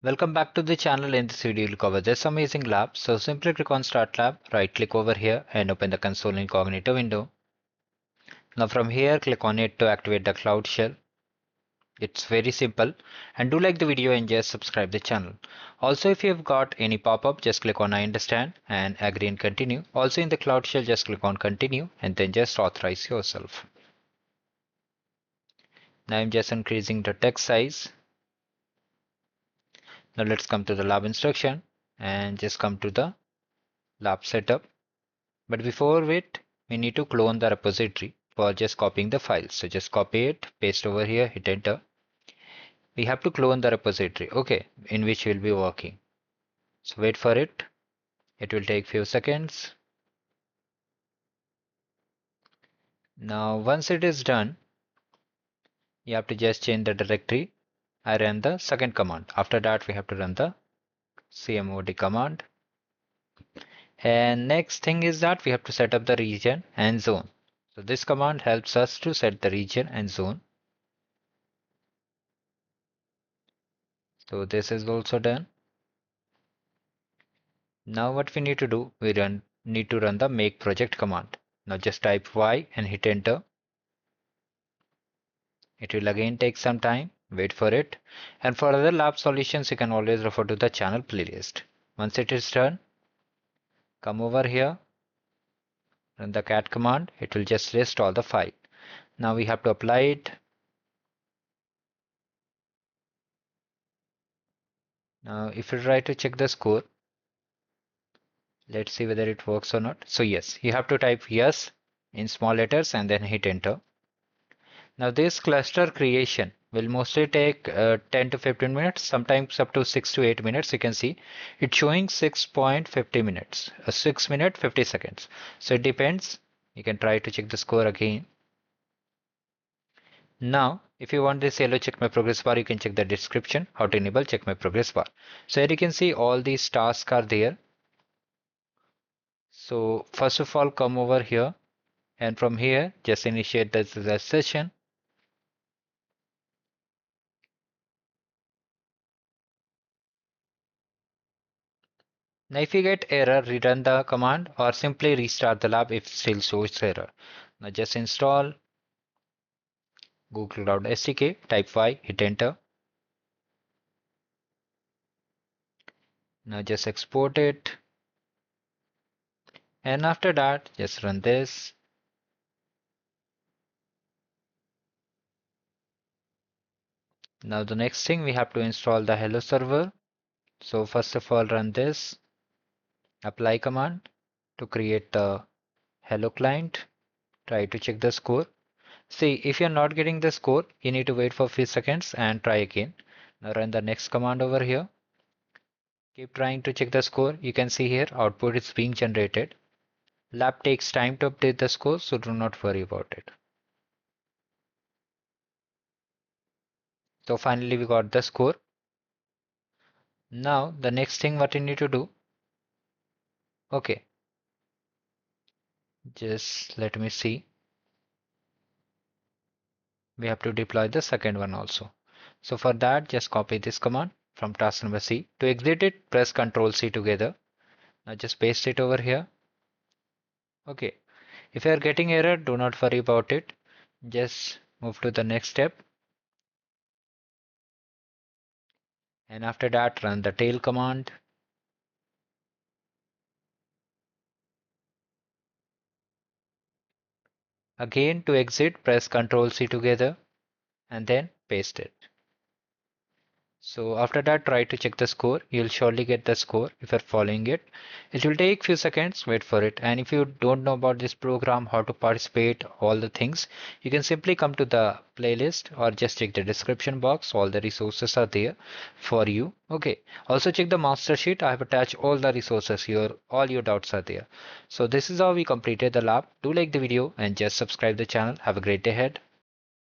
Welcome back to the channel. In this video, we'll cover this amazing lab. So simply click on Start Lab, right click over here and open the console incognito window. Now from here, click on it to activate the Cloud Shell. It's very simple, and do like the video and just subscribe the channel. Also, if you've got any pop-up, just click on I understand and agree and continue. Also in the Cloud Shell, just click on continue and then just authorize yourself. Now I'm just increasing the text size. Now let's come to the lab instruction and just come to the lab setup. But before it, we need to clone the repository for just copying the files. So just copy it, paste over here, hit enter. We have to clone the repository, okay, in which we'll be working. So wait for it. It will take few seconds. Now once it is done, you have to just change the directory. I ran the second command. After that, we have to run the cmod command. And next thing is that we have to set up the region and zone. So this command helps us to set the region and zone. So this is also done. Now what we need to do, we need to run the make project command. Now just type Y and hit enter. It will again take some time, wait for it. And for other lab solutions, you can always refer to the channel playlist. Once it is done, come over here, run the cat command. It will just list all the file. Now we have to apply it. Now if you try to check the score, let's see whether it works or not. So yes, you have to type yes in small letters and then hit enter. Now this cluster creation will mostly take 10 to 15 minutes, sometimes up to 6 to 8 minutes. You can see it's showing 6.50 minutes, 6 minutes 50 seconds. So it depends. You can try to check the score again. Now, if you want this yellow check my progress bar, you can check the description how to enable check my progress bar. So here you can see all these tasks are there. So first of all, come over here and from here just initiate the session. Now if you get error, rerun the command or simply restart the lab if still shows error. Now just install Google Cloud SDK, type Y, hit enter. Now just export it. And after that, just run this. Now the next thing we have to install the hello server. So first of all run this apply command to create the hello client. Try to check the score. See, if you're not getting the score, you need to wait for a few seconds and try again. Now run the next command over here. Keep trying to check the score. You can see here output is being generated. Lab takes time to update the score, so do not worry about it. So finally we got the score. Now the next thing what you need to do, okay, just let me see. We have to deploy the second one also. So for that, just copy this command from task number C. To exit it, press Ctrl C together. Now just paste it over here. Okay. If you are getting error, do not worry about it. Just move to the next step. And after that, run the tail command. Again, to exit, press Ctrl C together and then paste it. So after that, try to check the score. You'll surely get the score if you're following it. It will take few seconds, wait for it. And if you don't know about this program, how to participate, all the things, you can simply come to the playlist or just check the description box. All the resources are there for you. Okay. Also check the master sheet. I have attached all the resources here. All your doubts are there. So this is how we completed the lab. Do like the video and just subscribe the channel. Have a great day ahead.